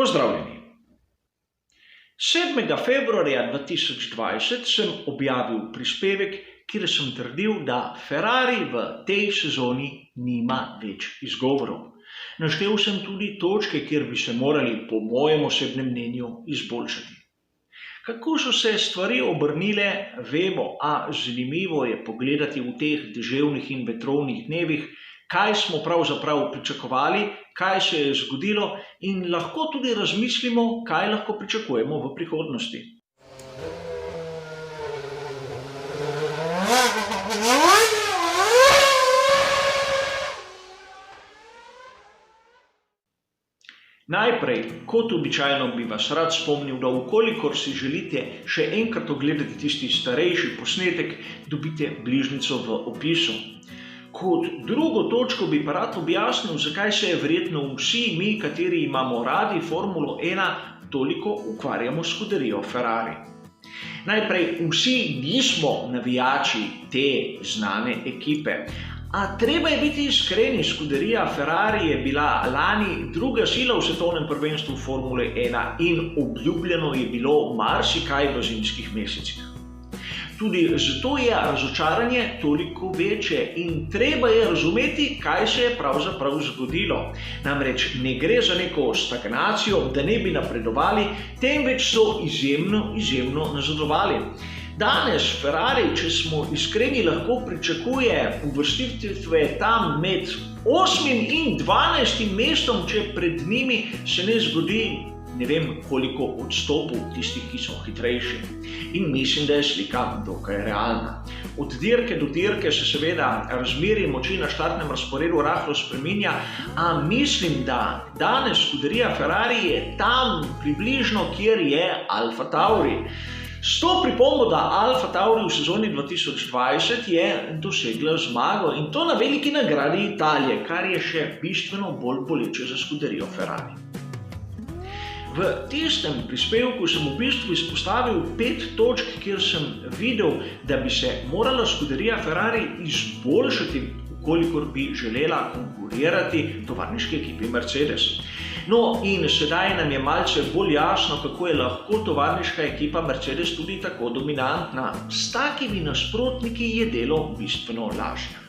Pozdravljeni! 7. februarja 2020 sem objavil prispevek, kjer sem trdil, da Ferrari v tej sezoni nima več izgovorov. Naštel sem tudi točke, kjer bi se morali, po mojem osebnem mnenju, izboljšati. Kako so se stvari obrnile, vemo, a zanimivo je pogledati v teh deževnih in vetrovnih dnevih, kaj smo pravzaprav pričakovali, kaj se je zgodilo in lahko tudi razmislimo, kaj lahko pričakujemo v prihodnosti. Najprej, kot običajno bi vas rad spomnil, da vkolikor si želite še enkrat ogledati tisti starejši posnetek, dobite bližnjico v opisu. Kot drugo točko bi pa rad objasnil, zakaj se verjetno vsi mi, kateri imamo radi Formulo 1, toliko ukvarjamo s skuderijo Ferrari. Najprej, vsi nismo navijači te znane ekipe. A treba je biti iskreni, skuderija Ferrari je bila lani druga sila v svetovnem prvenstvu Formule 1 in obljubljeno je bilo marsikaj v zimskih mesecih. Tudi zato je razočaranje toliko večje in treba je razumeti, kaj se je pravzaprav zgodilo. Namreč ne gre za neko stagnacijo, da ne bi napredovali, temveč so izjemno nazadovali. Danes Ferrari, če smo iskreni, lahko pričakuje uvrstitve tam med 8. in 12. mestom, če pred njimi se ne zgodi ne vem koliko odstopov tistih, ki so hitrejši. In mislim, da je slika dokaj realna. Od dirke do dirke se seveda razmerje moči na štartnem razporedu rahlo spreminja, a mislim, da danes skuderija Ferrari je tam približno, kjer je Alfa Tauri. S to pripombo, da Alfa Tauri v sezoni 2020 je dosegla zmago in to na veliki nagradi Italije, kar je še bistveno bolj boleče za skuderijo Ferrari. V tistem prispevku sem v bistvu izpostavil 5 točk, kjer sem videl, da bi se morala skuderija Ferrari izboljšati, kolikor bi želela konkurirati tovarniški ekipi Mercedes. No, in sedaj nam je malce bolj jasno, kako je lahko tovarniška ekipa Mercedes tudi tako dominantna. S takimi nasprotniki je delo bistveno lažje.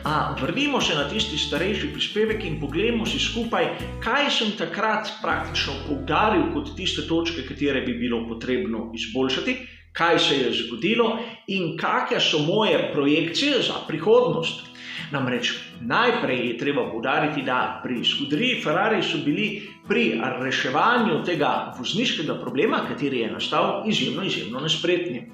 A vrnimo se na tisti starejši prispevek in poglejmo si skupaj, kaj sem takrat praktično poudaril kot tiste točke, katere bi bilo potrebno izboljšati, kaj se je zgodilo in kakšne so moje projekcije za prihodnost. Namreč najprej je treba poudariti, da pri skuderiji Ferrari so bili pri reševanju tega vozniškega problema, kateri je nastal, izjemno nespretni.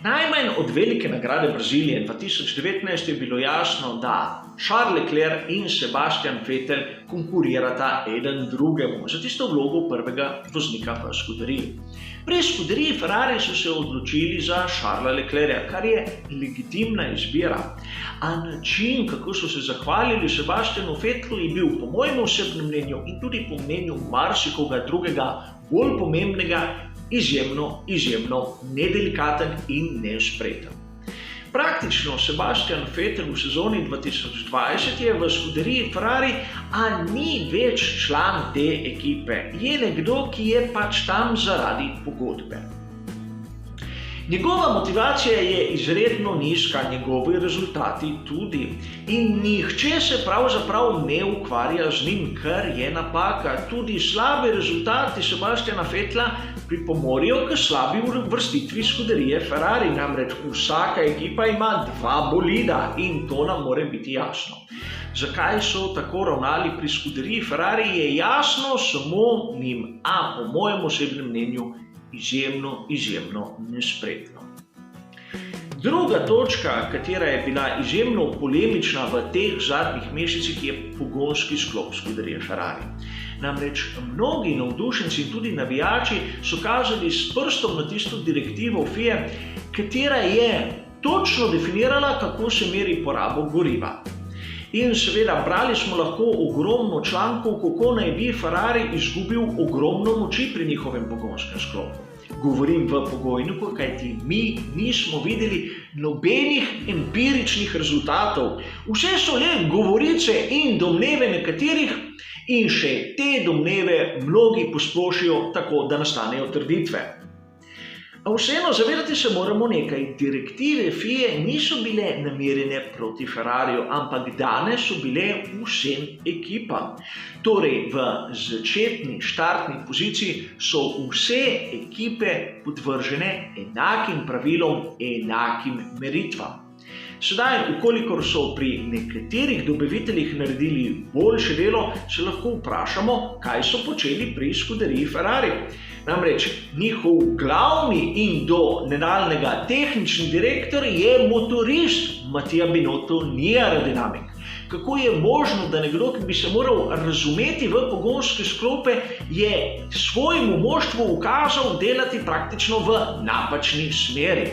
Najmanj od velike nagrade Brazilije 2019 je bilo jasno, da Charles Leclerc in Sebastian Vettel konkurirata eden drugemu za tisto vlogo prvega voznika v skuderiji. Pri skuderiji Ferrari so se odločili za Charlesa Leclerca, kar je legitimna izbira. A način, kako so se zahvalili Sebastianu Vettelu, je bil po mojem osebnem mnenju in tudi po mnenju marsikoga drugega bolj pomembnega, izjemno nedelikaten in nespreten. Praktično Sebastian Vettel v sezoni 2020 je v skuderiji Ferrari, a ni več član te ekipe. Je nekdo, ki je pač tam zaradi pogodbe. Njegova motivacija je izredno nizka, njegovi rezultati tudi. In nihče se pravzaprav ne ukvarja z njim, kar je napaka. Tudi slabi rezultati Sebastiana Vettela pripomorijo k slabi uvrstitvi skuderije Ferrari. Namreč vsaka ekipa ima 2 bolida in to nam mora biti jasno. Zakaj so tako ravnali pri skuderiji Ferrari, je jasno samo njim, a po mojem osebnem mnenju izjemno nespretno. Druga točka, katera je bila izjemno polemična v teh zadnjih mesecih, je pogonski sklop skuderije Ferrari. Namreč mnogi navdušenci in tudi navijači so kazali s prstom na tisto direktivo FIA, katera je točno definirala, kako se meri porabo goriva. In seveda brali smo lahko ogromno člankov, kako naj bi Ferrari izgubil ogromno moči pri njihovem pogonskem sklopu. Govorim v pogojniku, kajti mi nismo videli nobenih empiričnih rezultatov. Vse so le govorice in domneve nekaterih In še te domneve mnogi posplošijo tako, da nastanejo trditve. A vseeno zavedati se moramo nekaj. Direktive FIA niso bile namerjene proti Ferrariju, ampak dane so bile vsem ekipam. Torej, v začetni štartni poziciji so vse ekipe podvržene enakim pravilom, enakim meritvam. Sedaj, ukolikor so pri nekaterih dobaviteljih naredili boljše delo, se lahko vprašamo, kaj so počeli pri skuderiji Ferrari. Namreč njihov glavni in do nedavnega tehnični direktor je motorist Mattia Binotto, ni aerodinamik. Kako je možno, da nekdo, ki bi se moral razumeti v pogonske sklope, je svojemu moštvu ukazal delati praktično v napačni smeri?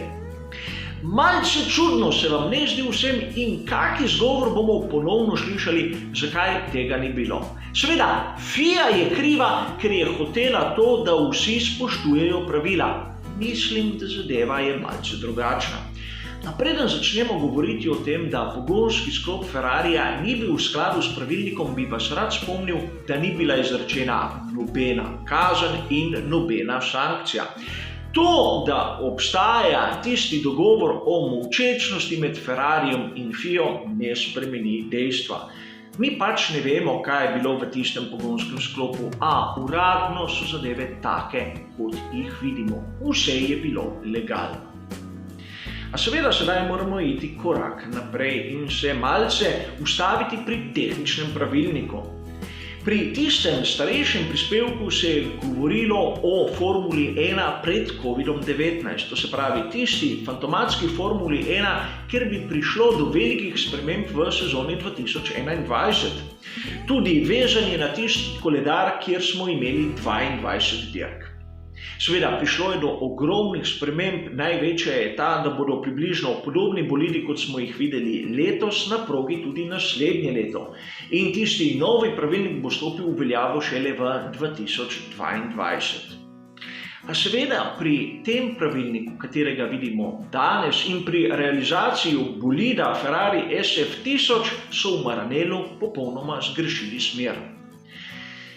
Malce čudno se vam ne zdi vsem in kak izgovor bomo ponovno slišali, zakaj tega ni bilo. Seveda, FIA je kriva, ker je hotela to, da vsi spoštujejo pravila. Mislim, da zadeva je malce drugačna. A preden začnemo govoriti o tem, da pogonski sklop Ferrarija ni bil v skladu s pravilnikom, bi vas rad spomnil, da ni bila izrečena nobena kazen in nobena sankcija. To, da obstaja tisti dogovor o molčečnosti med Ferrarijem in FIO, ne spremeni dejstva. Mi pač ne vemo, kaj je bilo v tistem pogonskem sklopu, a uradno so zadeve take, kot jih vidimo. Vse je bilo legalno. A seveda sedaj moramo iti korak naprej in se malce ustaviti pri tehničnem pravilniku. Pri tistem starejšem prispevku se je govorilo o Formuli 1 pred COVID-19, to se pravi tisti fantomatski Formuli 1, kjer bi prišlo do velikih sprememb v sezoni 2021. Tudi vezanje na tisti koledar, kjer smo imeli 22 dirk. Seveda, prišlo je do ogromnih sprememb, največja je ta, da bodo približno podobni bolidi, kot smo jih videli letos, na progi tudi naslednje leto. In tisti novi pravilnik bo stopil v veljavo šele v 2022. A seveda, pri tem pravilniku, katerega vidimo danes, in pri realizaciji bolida Ferrari SF1000 so v Maranellu popolnoma zgrešili smer.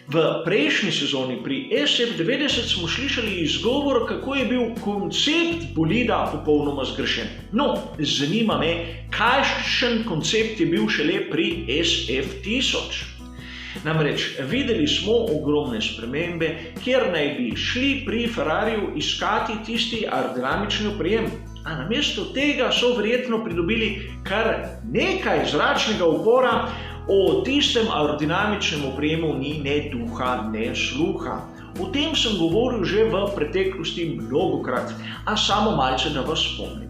V prejšnji sezoni pri SF90 smo slišali izgovor, kako je bil koncept bolida popolnoma zgrešen. No, zanima me, kakšen koncept je bil šele pri SF1000. Namreč, videli smo ogromne spremembe, kjer naj bi šli pri Ferrariju iskati tisti aerodinamični oprijem. A namesto tega so verjetno pridobili kar nekaj zračnega upora. O tistem aerodinamičnem oprijemu ni ne duha, ne sluha. O tem sem govoril že v preteklosti mnogokrat, a samo malce da vas spomnim.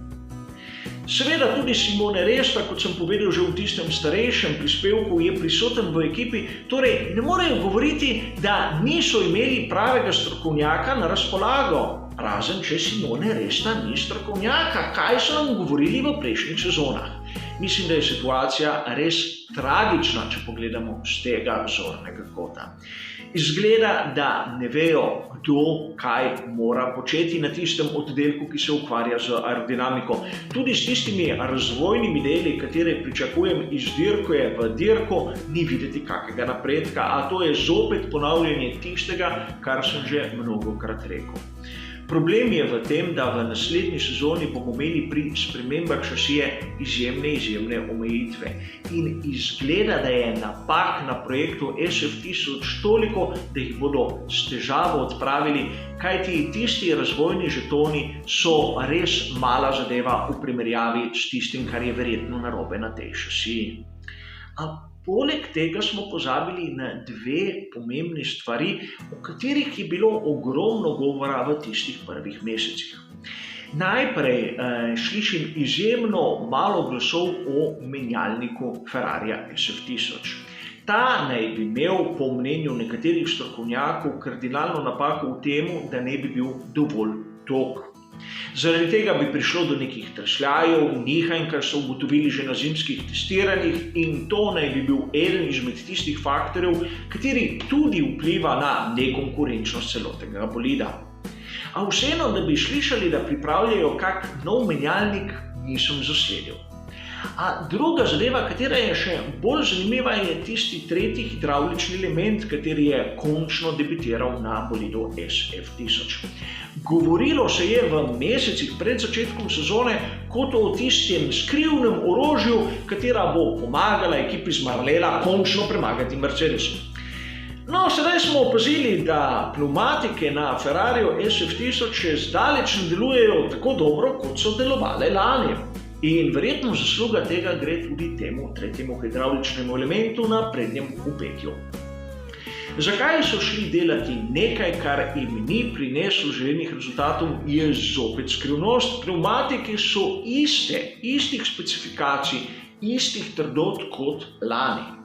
Seveda tudi Simone Resta, kot sem povedal že v tistem starejšem prispevku, je prisoten v ekipi, torej ne morejo govoriti, da niso imeli pravega strokovnjaka na razpolago. Razen če Simone Resta ni strokovnjaka, kaj so nam govorili v prejšnjih sezonah. Mislim, da je situacija res tragična, če pogledamo z tega zornega kota. Izgleda, da ne vejo, kdo kaj mora početi na tistem oddelku, ki se ukvarja z aerodinamiko. Tudi s tistimi razvojnimi deli, katere pričakujem iz dirke v dirko, ni videti kakega napredka, a to je zopet ponavljanje tistega, kar sem že mnogokrat rekel. Problem je v tem, da v naslednji sezoni bomo imeli pri spremembah šasije izjemne omejitve. In izgleda, da je napak na projektu SF1000 toliko, da jih bodo s težavo odpravili, kajti tisti razvojni žetoni so res mala zadeva v primerjavi s tistim, kar je verjetno narobe na tej šasiji. Poleg tega smo pozabili na dve pomembni stvari, o katerih je bilo ogromno govora v tistih prvih mesecih. Najprej slišim izjemno malo glasov o menjalniku Ferrarija SF1000. Ta naj bi imel, po mnenju nekaterih strokovnjakov, kardinalno napako v tem, da ne bi bil dovolj tog. Zaradi tega bi prišlo do nekih tresljajev, nihanj, kar so ugotovili že na zimskih testiranjih, in to naj bi bil eden izmed tistih faktorjev, kateri tudi vpliva na nekonkurenčnost celotnega bolida. A vseeno, da bi slišali, da pripravljajo kak nov menjalnik, nisem zasledil. Druga zadeva, katera je še bolj zanimiva, je tisti tretji hidravlični element, kateri je končno debitiral na bolidu SF1000. Govorilo se je v mesecih pred začetkom sezone kot o tistem skrivnem orožju, katera bo pomagala ekipi z Marlela končno premagati Mercedes. No, sedaj smo opazili, da pneumatike na Ferrariju SF1000 še zdaleč ne delujejo tako dobro, kot so delovale lani. In verjetno zasluga tega gre tudi temu tretjemu hidravličnemu elementu na prednjem upekju. Zakaj so šli delati nekaj, kar jim ni prineslo želenih rezultatov, je zopet skrivnost. Pneumatike so istih specifikacij, istih trdot kot lani.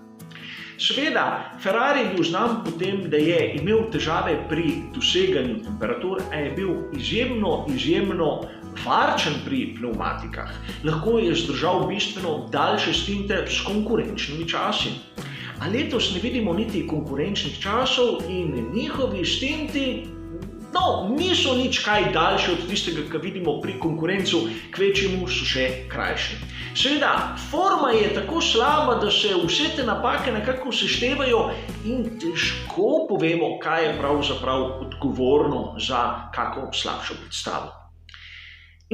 Seveda, Ferrari je bil znan po tem, da je imel težave pri doseganju temperatur, a je bil izjemno varčen pri pneumatikah. Lahko je zdržal bistveno daljše stinte s konkurenčnimi časi. A letos ne vidimo niti konkurenčnih časov in njihovi stinti niso nič kaj daljši od tistega, kar vidimo pri konkurencu, kvečjemu so še krajši. Seveda, forma je tako slaba, da se vse te napake nekako seštevajo in težko povemo, kaj je pravzaprav odgovorno za kako slabšo predstavo.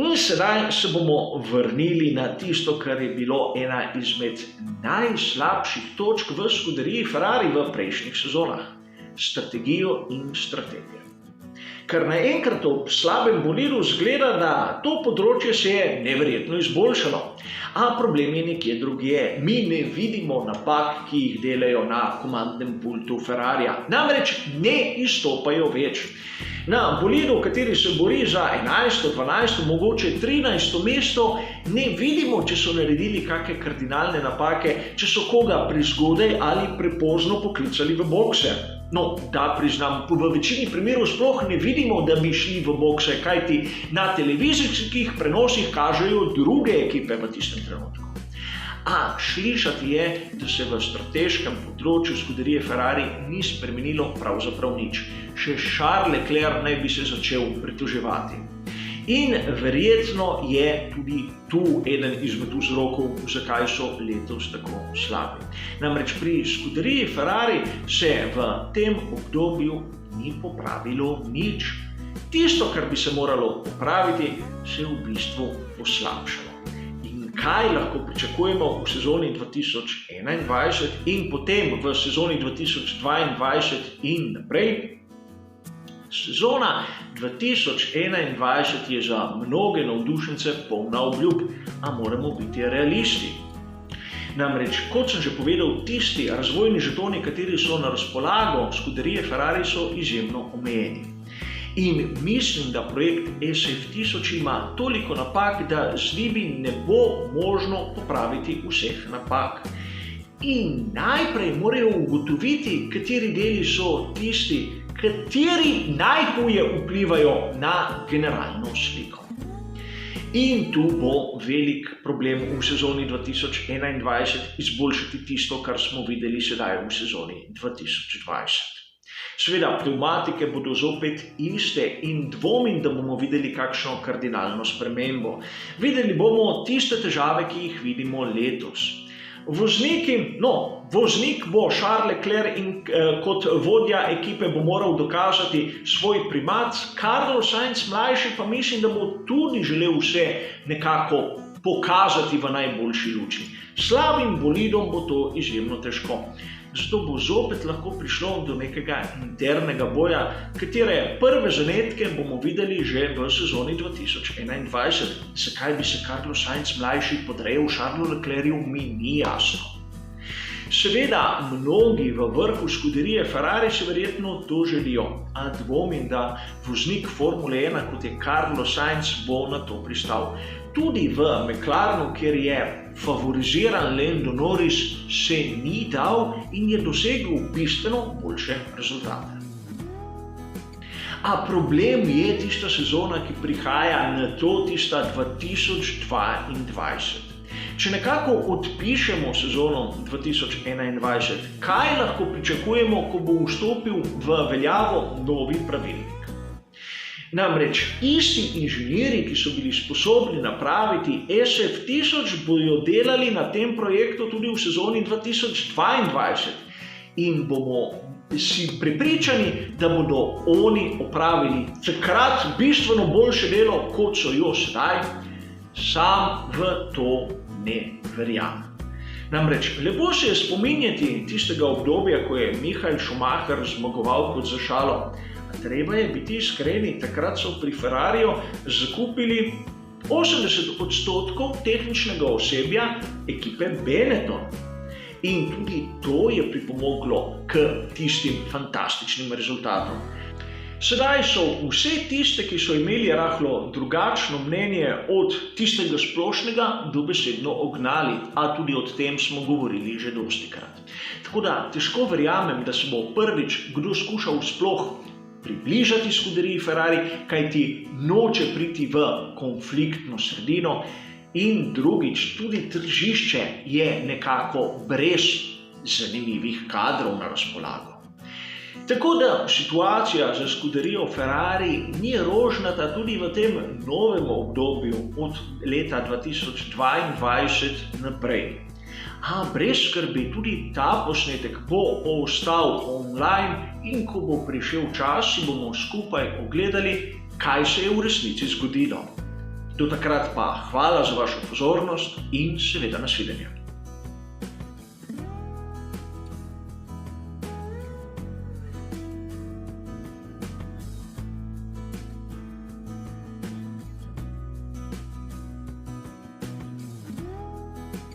In sedaj se bomo vrnili na tisto, kar je bilo ena izmed najslabših točk v skuderiji Ferrari v prejšnjih sezonah. Strategijo in strategijo. Ker naenkrat ob slabem bolidu zgleda, da to področje se je neverjetno izboljšalo. A problem je nekje drugje. Mi ne vidimo napak, ki jih delajo na komandnem pultu Ferrarija. Namreč ne izstopajo več. Na bolidu, kateri se bori za 11., 12., mogoče 13. mesto, ne vidimo, če so naredili kakšne kardinalne napake, če so koga prezgodaj ali prepozno poklicali v bokse. No, da priznam, v večini primerov sploh ne vidimo, da bi šli v bokse, kajti na televizijskih prenosih kažejo druge ekipe v tistem trenutku. A slišati je, da se v strateškem področju skuderije Ferrari ni spremenilo pravzaprav nič. Še Charles Leclerc naj bi se začel pritoževati. In verjetno je tudi tu eden izmed vzrokov, zakaj so letos tako slabi. Namreč pri skuderiji Ferrari se v tem obdobju ni popravilo nič. Tisto, kar bi se moralo popraviti, se je v bistvu poslabšalo. In kaj lahko pričakujemo v sezoni 2021 in potem v sezoni 2022 in naprej? Sezona 2021 je za mnoge navdušence polna obljub, a moramo biti realisti. Namreč, kot sem že povedal, tisti razvojni žetoni, kateri so na razpolago skuderije Ferrari, so izjemno omejeni. In mislim, da projekt SF1000 ima toliko napak, da z njimi ne bo možno popraviti vseh napak. In najprej morajo ugotoviti, kateri deli so tisti, kateri najhuje vplivajo na generalno sliko. In tu bo velik problem v sezoni 2021 izboljšati tisto, kar smo videli sedaj v sezoni 2020. Seveda, pneumatike bodo zopet iste in dvomim, da bomo videli kakšno kardinalno spremembo. Videli bomo tiste težave, ki jih vidimo letos. Voznik bo Charles Leclerc in kot vodja ekipe bo moral dokazati svoj primat. Carlos Sainz mlajši pa mislim, da bo tudi želel vse nekako pokazati v najboljši luči. Slabim bolidom bo to izjemno težko. Zato bo zopet lahko prišlo do nekega internega boja, katere prve zanetke bomo videli že v sezoni 2021. Zakaj bi se Carlos Sainz mlajši podrejal Charlesu Leclercu, mi ni jasno. Seveda, mnogi v vrhu skuderije Ferrari se verjetno to želijo, a dvomim, da voznik Formule 1, kot je Carlos Sainz, bo na to pristal. Tudi v McLarenu, kjer je favoriziran Lando Norris, se ni dal in je dosegel bistveno boljše rezultate. A problem je tista sezona, ki prihaja na to, tista 2022. Če nekako odpišemo sezono 2021, kaj lahko pričakujemo, ko bo vstopil v veljavo novi pravilnik? Namreč isti inženirji, ki so bili sposobni napraviti SF1000, bodo delali na tem projektu tudi v sezoni 2022 in bomo si prepričani, da bodo oni opravili takrat bistveno boljše delo, kot so jo sedaj. Sam v to ne verjamem. Namreč lepo se je spominjati tistega obdobja, ko je Michael Schumacher zmagoval kot za šalo. Treba je biti iskreni, takrat so pri Ferrariju zakupili 80% tehničnega osebja ekipe Benetton. In tudi to je pripomoglo k tistim fantastičnim rezultatom. Sedaj so vse tiste, ki so imeli rahlo drugačno mnenje od tistega splošnega, dobesedno ognali, a tudi o tem smo govorili že dostikrat. Tako da težko verjamem, da se bo prvič kdo skušal sploh približati skuderiji Ferrari, kajti noče priti v konfliktno sredino, in drugič, tudi tržišče je nekako brez zanimivih kadrov na razpolago. Tako da situacija za skuderijo Ferrari ni rožnata tudi v tem novem obdobju od leta 2022 naprej. Brez skrbi, tudi ta posnetek bo ostal online in ko bo prišel čas, si bomo skupaj ogledali, kaj se je v resnici zgodilo. Do takrat pa hvala za vašo pozornost in seveda nasvidenje.